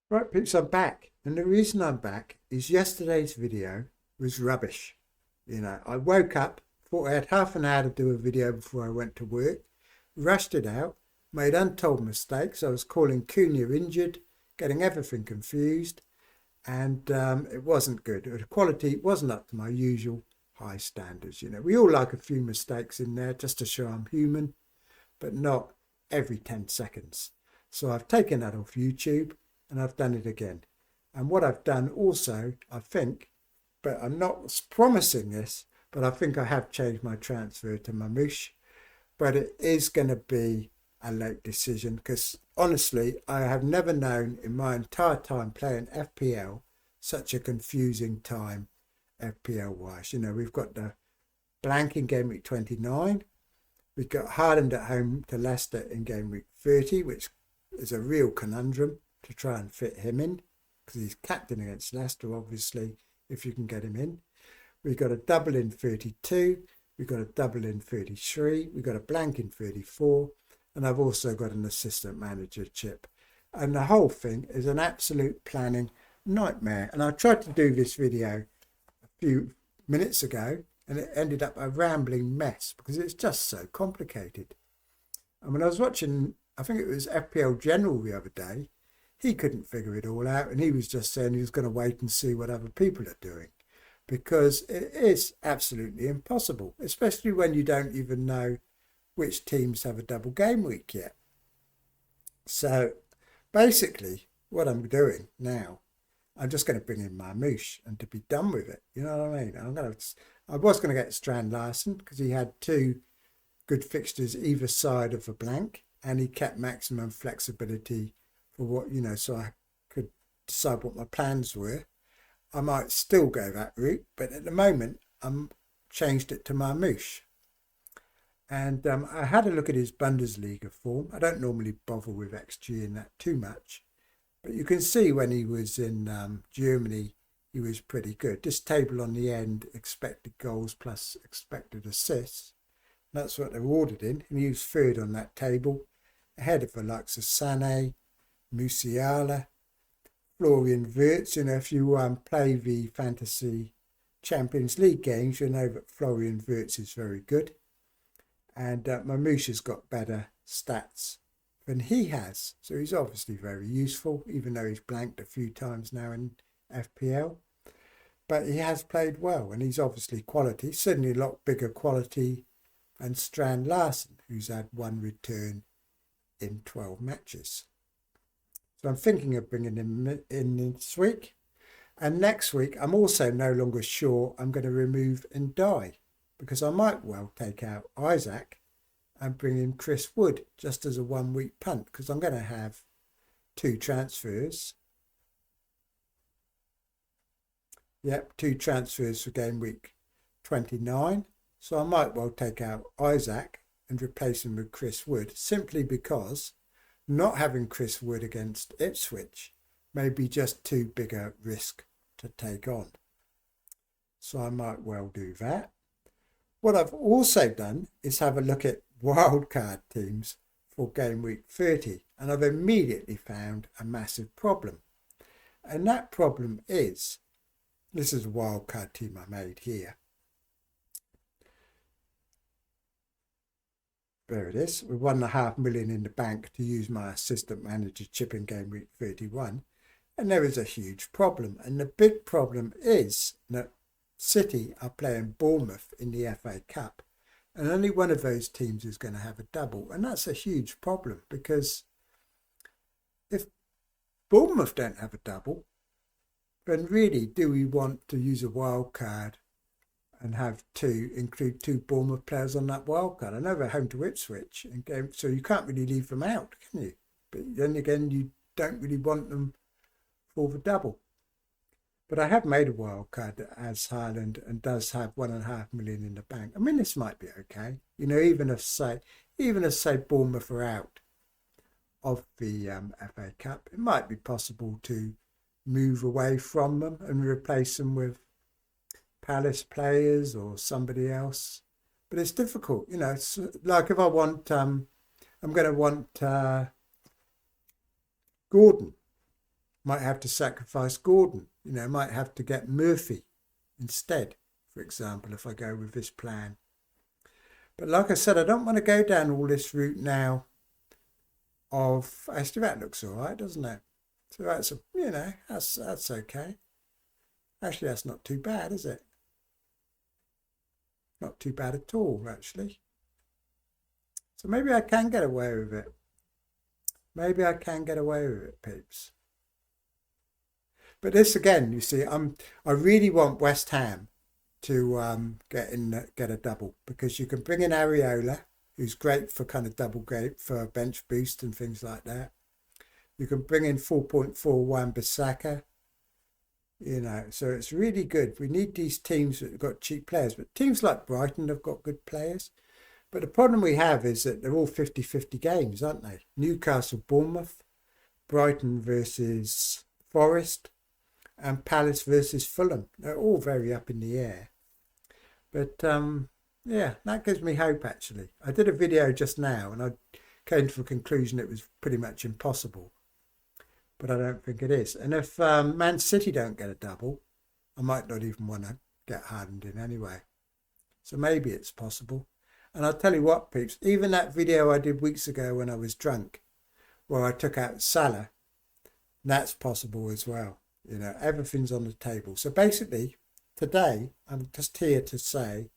Right, peeps, I'm back. And the reason I'm back is yesterday's video was rubbish. I woke up, thought I had half an hour to do a video before I went to work, rushed it out, made untold mistakes. I was calling Cunha injured, getting everything confused, and it wasn't good. The quality wasn't up to my usual high standards. We all like a few mistakes in there just to show I'm human, but not every 10 seconds. So I've taken that off YouTube and I've done it again. And what I've done also, I think, but I'm not promising this, but I think I have changed my transfer to Mamouche. But it is going to be a late decision because honestly, I have never known in my entire time playing FPL such a confusing time FPL wise. We've got the blank in game week 29. We've got Haaland at home to Leicester in game week 30, which is a real conundrum to try and fit him in because he's captain against Leicester, obviously, if you can get him in. We've got a double in 32. We've got a double in 33. We've got a blank in 34. And I've also got an assistant manager chip. And the whole thing is an absolute planning nightmare. And I tried to do this video a few minutes ago and it ended up a rambling mess because it's just so complicated. And when I was watching, I think it was FPL General the other day, he couldn't figure it all out and he was just saying he was going to wait and see what other people are doing because it is absolutely impossible, especially when you don't even know which teams have a double game week yet. So basically what I'm doing now, I'm just going to bring in Marmouche and to be done with it. You know what I mean? I was going to get Strand Larsen because he had two good fixtures either side of a blank and he kept maximum flexibility for what, so I could decide what my plans were. I might still go that route, but at the moment I'm changed it to Marmouche. And I had a look at his Bundesliga form. I don't normally bother with XG in that too much, but you can see when he was in Germany, he was pretty good. This table on the end, expected goals plus expected assists. That's what they're ordered in. And he was third on that table, ahead of the likes of Sané, Musiala, Florian Wirtz. If you play the Fantasy Champions League games, you know that Florian Wirtz is very good. And Mamouche has got better stats than he has. So he's obviously very useful, even though he's blanked a few times now in FPL. But he has played well, and he's obviously quality, certainly a lot bigger quality than Strand Larsen, who's had one return in 12 matches. So I'm thinking of bringing him in this week. And next week, I'm also no longer sure I'm going to remove and die because I might well take out Isaac and bring in Chris Wood just as a 1 week punt because I'm going to have two transfers. Yep, two transfers for game week 29. So I might well take out Isaac and replace him with Chris Wood simply because not having Chris Wood against Ipswich may be just too big a risk to take on. So I might well do that. What I've also done is have a look at wildcard teams for game week 30 and I've immediately found a massive problem. And that problem is, this is a wildcard team I made here. There it is, with £1.5 million in the bank to use my assistant manager chip in game week 31. And there is a huge problem. And the big problem is that City are playing Bournemouth in the FA Cup. And only one of those teams is going to have a double. And that's a huge problem because if Bournemouth don't have a double, then really do we want to use a wild card and include two Bournemouth players on that wild card? I know they're home to Ipswich, so you can't really leave them out, can you? But then again, you don't really want them for the double. But I have made a wild card that has Haaland and does have £1.5 million in the bank. I mean, this might be okay. Even if say Bournemouth are out of the FA Cup, it might be possible to move away from them and replace them with Palace players or somebody else. But it's difficult, it's like if I want, I'm going to want Gordon. Might have to sacrifice Gordon. You know, might have to get Murphy instead, for example, if I go with this plan. But like I said, I don't want to go down all this route now of, actually that looks all right, doesn't it? So that's, you know, that's okay. Actually, that's not too bad, is it? Not too bad at all, actually. So maybe I can get away with it. Maybe I can get away with it, peeps. But this again, you see, I really want West Ham to get a double, because you can bring in Areola, who's great for kind of double great for bench boost and things like that. You can bring in 4.41 Bissaka. You know, so it's really good. We need these teams that have got cheap players, but teams like Brighton have got good players. But the problem we have is that they're all 50-50 games, aren't they? Newcastle, Bournemouth, Brighton versus Forest, and Palace versus Fulham. They're all very up in the air. But yeah, that gives me hope, actually. I did a video just now and I came to the conclusion it was pretty much impossible. But I don't think it is. And if Man City don't get a double, I might not even want to get Haaland in anyway. So maybe it's possible. And I'll tell you what, peeps, even that video I did weeks ago when I was drunk, where I took out Salah, that's possible as well. You know, everything's on the table. So basically, today, I'm just here to say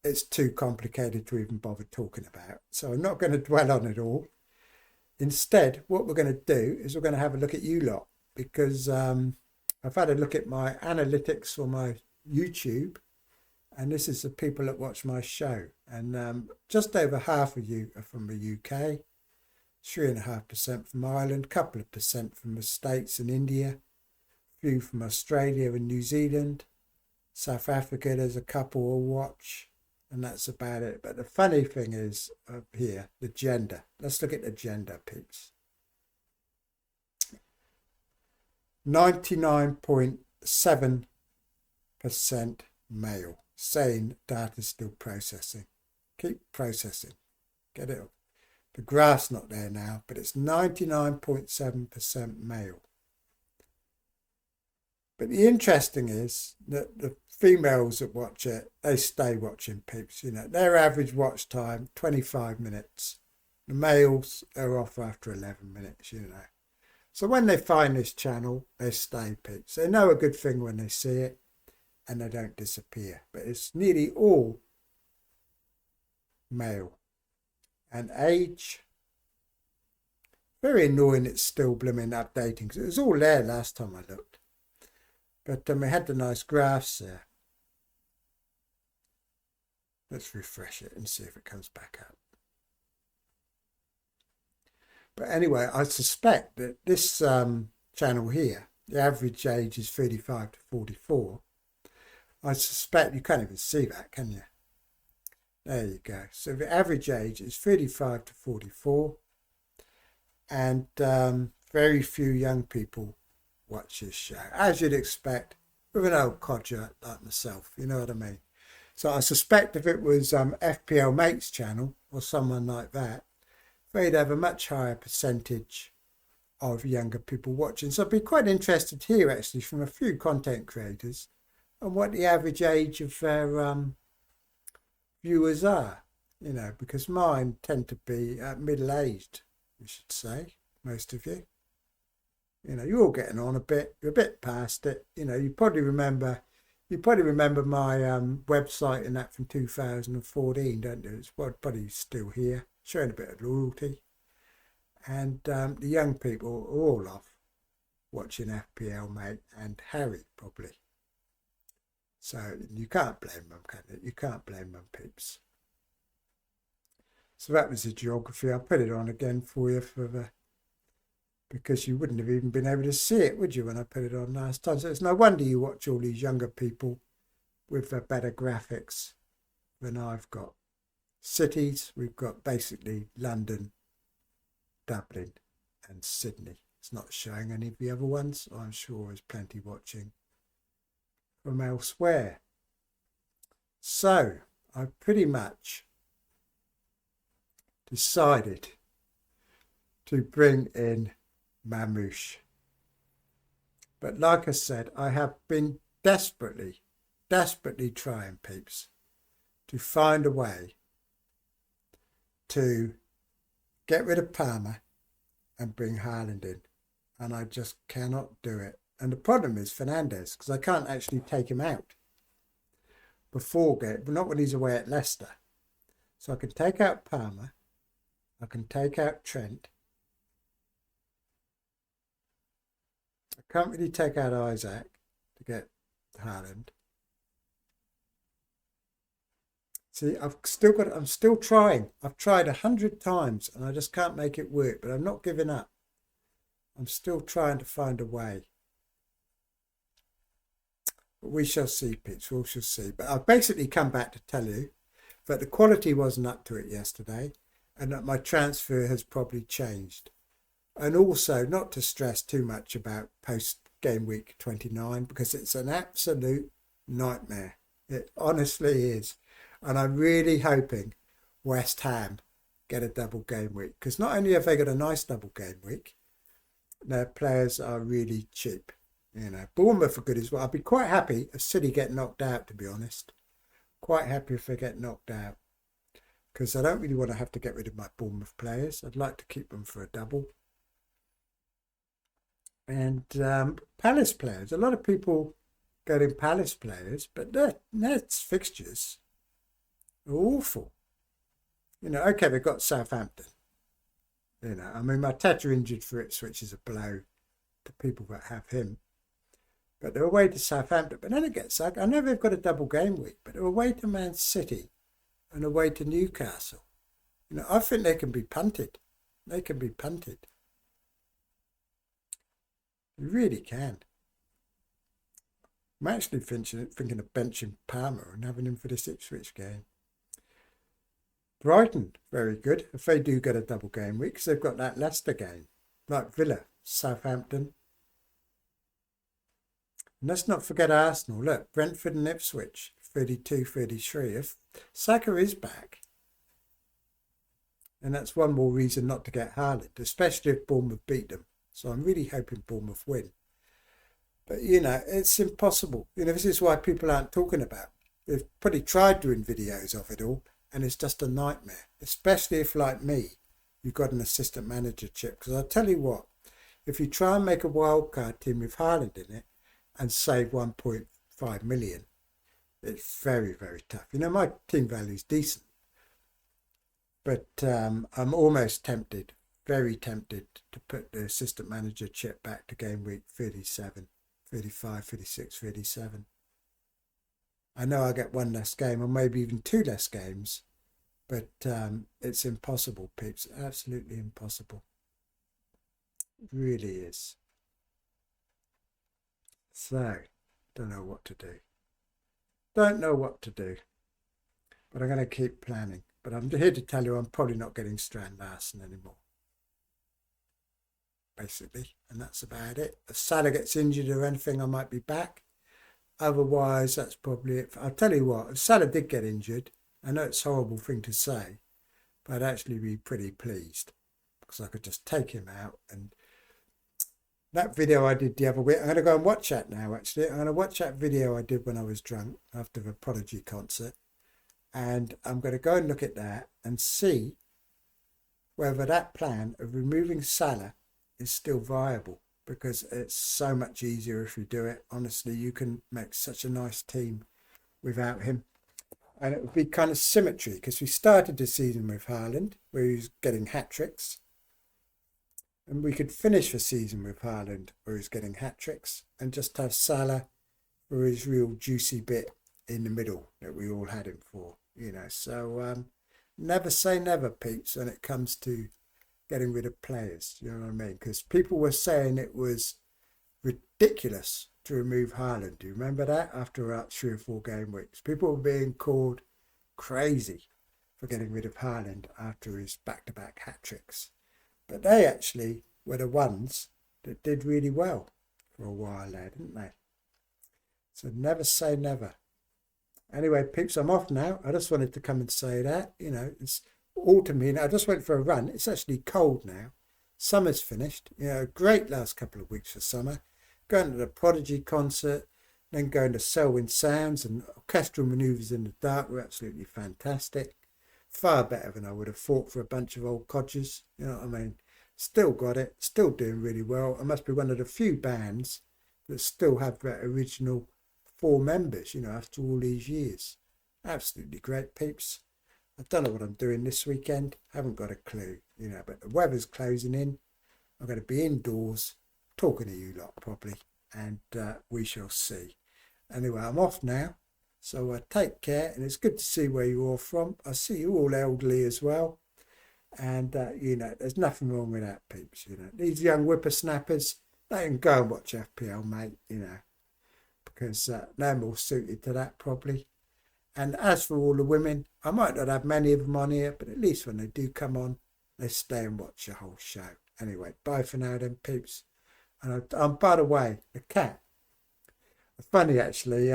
it's too complicated to even bother talking about. So I'm not going to dwell on it all. Instead, what we're going to do is we're going to have a look at you lot, because I've had a look at my analytics for my YouTube, and this is the people that watch my show. And just over half of you are from the UK, 3.5% from Ireland, a couple of percent from the States and India, a few from Australia and New Zealand, South Africa, there's a couple who watch. And that's about it. But the funny thing is up here, the gender. Let's look at the gender, peeps. 99.7% male. Saying data's still processing. Keep processing. Get it up. The graph's not there now, but it's 99.7% male. But the interesting is that the females that watch it, they stay watching, peeps. You know, their average watch time, 25 minutes. The males are off after 11 minutes, you know. So when they find this channel, they stay, peeps. They know a good thing when they see it, and they don't disappear. But it's nearly all male. And age, very annoying it's still blooming updating, because it was all there last time I looked. But we had the nice graphs there. Let's refresh it and see if it comes back up. But anyway, I suspect that this channel here, the average age is 35 to 44. I suspect you can't even see that, can you? There you go. So the average age is 35 to 44. And very few young people watch this show, as you'd expect with an old codger like myself, you know what I mean? So I suspect if it was FPL Mate's channel or someone like that, they'd have a much higher percentage of younger people watching. So I'd be quite interested here actually from a few content creators on what the average age of their viewers are, you know, because mine tend to be middle-aged, we should say, most of you. You know, you're all getting on a bit. You're a bit past it. You know, you probably remember my website and that from 2014, don't you? It's probably still here, showing a bit of loyalty. And the young people are all off watching FPL Mate and Harry, probably. So you can't blame them, can you? You can't blame them, peeps. So that was the geography. I'll put it on again for you because you wouldn't have even been able to see it, would you, when I put it on last time? So it's no wonder you watch all these younger people with better graphics than I've got. Cities, we've got basically London, Dublin and Sydney. It's not showing any of the other ones. I'm sure there's plenty watching from elsewhere. So I pretty much decided to bring in Mamouche But like I said, I have been desperately trying, peeps, to find a way to get rid of Palmer and bring Haaland in. And I just cannot do it. And the problem is Fernandes, because I can't actually take him out before game, but not when he's away at Leicester. So I can take out Palmer, I can take out Trent. I can't really take out Isaac to get Haaland. See, I'm still trying. I've tried 100 times and I just can't make it work, but I'm not giving up. I'm still trying to find a way. But we shall see, peeps, we shall see. But I've basically come back to tell you that the quality wasn't up to it yesterday and that my transfer has probably changed. And also not to stress too much about post-game week 29 because it's an absolute nightmare. It honestly is. And I'm really hoping West Ham get a double game week because not only have they got a nice double game week, their players are really cheap. You know, Bournemouth are good as well. I'd be quite happy if City get knocked out, to be honest. Quite happy if they get knocked out because I don't really want to have to get rid of my Bournemouth players. I'd like to keep them for a double. And Palace players, a lot of people getting Palace players, but their fixtures are awful. You know, okay, they've got Southampton. You know, I mean, Mateta injured for Ipswich is a blow to people that have him. But they're away to Southampton. But then it gets like, I know they've got a double game week, but they're away to Man City and away to Newcastle. You know, I think they can be punted. They can be punted. You really can. I'm actually thinking of benching Palmer and having him for this Ipswich game. Brighton, very good. If they do get a double game week, because they've got that Leicester game. Like Villa, Southampton. And let's not forget Arsenal. Look, Brentford and Ipswich, 32-33. If Saka is back, and that's one more reason not to get Haaland, especially if Bournemouth beat them. So I'm really hoping Bournemouth win. But, you know, it's impossible. You know, this is why people aren't talking about it. They've probably tried doing videos of it all, and it's just a nightmare. Especially if, like me, you've got an assistant manager chip. Because I'll tell you what, if you try and make a wildcard team with Haaland in it and save 1.5 million, it's very, very tough. You know, my team value is decent. But I'm almost tempted, very tempted to put the assistant manager chip back to game week 37, 35, 36, 37. I know I get one less game or maybe even two less games, but it's impossible, peeps. Absolutely impossible. It really is. So, don't know what to do. Don't know what to do. But I'm going to keep planning. But I'm here to tell you I'm probably not getting Strand Larsen anymore. Basically. And that's about it. If Salah gets injured or anything, I might be back. Otherwise, that's probably it. I'll tell you what, if Salah did get injured, I know it's a horrible thing to say, but I'd actually be pretty pleased because I could just take him out. And that video I did the other week, I'm going to go and watch that now, actually. I'm going to watch that video I did when I was drunk after the Prodigy concert. And I'm going to go and look at that and see whether that plan of removing Salah is still viable. Because it's so much easier if you do it. Honestly, you can make such a nice team without him. And it would be kind of symmetry, because we started the season with Haaland, where he was getting hat-tricks. And we could finish the season with Haaland, where he's getting hat-tricks, and just have Salah for his real juicy bit in the middle that we all had him for. You know, so never say never, peeps, when it comes to getting rid of players, you know what I mean? Because people were saying it was ridiculous to remove Haaland. Do you remember that? After about 3 or 4 game weeks, people were being called crazy for getting rid of Haaland after his back-to-back hat-tricks. But they actually were the ones that did really well for a while there, didn't they? So never say never. Anyway, peeps, I'm off now. I just wanted to come and say that. You know, it's autumn here. I just went for a run. It's actually cold now. Summer's finished. You know, great last couple of weeks for summer. going to the Prodigy concert, then going to Selwyn Sounds, and orchestral manoeuvres in the dark were absolutely fantastic. Far better than I would have thought for a bunch of old codgers, you know what I mean? Still got it, still doing really well. I must be one of the few bands that still have that original 4 members, you know, after all these years. Absolutely great, peeps. I don't know what I'm doing this weekend. Haven't got a clue, you know, but the weather's closing in. I'm going to be indoors talking to you lot probably, and we shall see. Anyway, I'm off now, so take care, and it's good to see where you're all from. I see you all elderly as well, and you know, there's nothing wrong with that, peeps. You know, these young whippersnappers, they can go and watch FPL, mate, you know, because they're more suited to that probably. And as for all the women, I might not have many of them on here, but at least when they do come on, they stay and watch the whole show. Anyway, bye for now then, peeps. And by the way, the cat. Funny actually,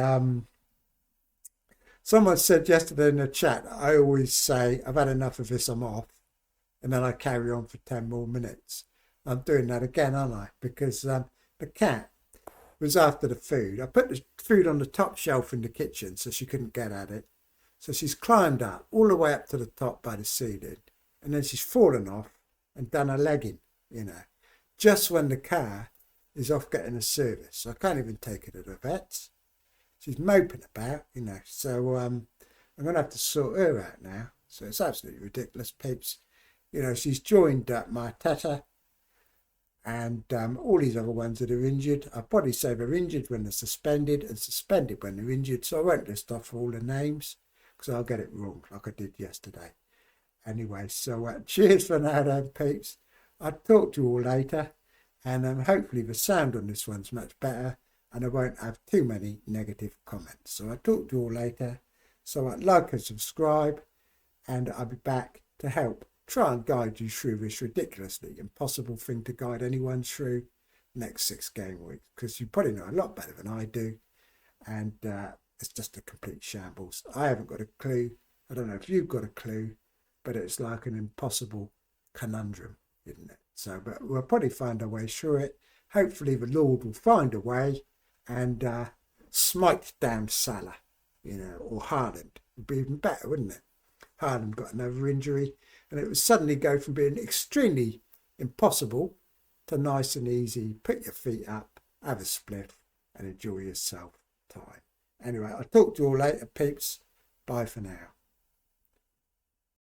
someone said yesterday in the chat, I always say, I've had enough of this, I'm off. And then I carry on for 10 more minutes. I'm doing that again, aren't I? Because the cat was after the food. I put the food on the top shelf in the kitchen so she couldn't get at it. So she's climbed up all the way up to the top by the ceiling, and then she's fallen off and done her legging, you know, just when the car is off getting a service. So I can't even take her to the vets. She's moping about, you know, so I'm going to have to sort her out now. So it's absolutely ridiculous, peeps. You know, she's joined my Tata and all these other ones that are injured. I'll probably say they're injured when they're suspended and suspended when they're injured. So I won't list off all the names because I'll get it wrong like I did yesterday. Anyway, so cheers for now then, peeps. I'll talk to you all later, and hopefully the sound on this one's much better and I won't have too many negative comments. So I'll talk to you all later. So like and subscribe, and I'll be back to help try and guide you through this ridiculously impossible thing to guide anyone through next 6 game weeks, because you probably know a lot better than I do, and it's just a complete shambles. I haven't got a clue. I don't know if you've got a clue, but it's like an impossible conundrum, isn't it? So, but we'll probably find our way through it. Hopefully the Lord will find a way and smite down Salah, you know, or Haaland. Would be even better, wouldn't it? Haaland got another injury, and it would suddenly go from being extremely impossible to nice and easy. Put your feet up, have a spliff, and enjoy yourself time. Anyway, I'll talk to you all later, peeps. Bye for now.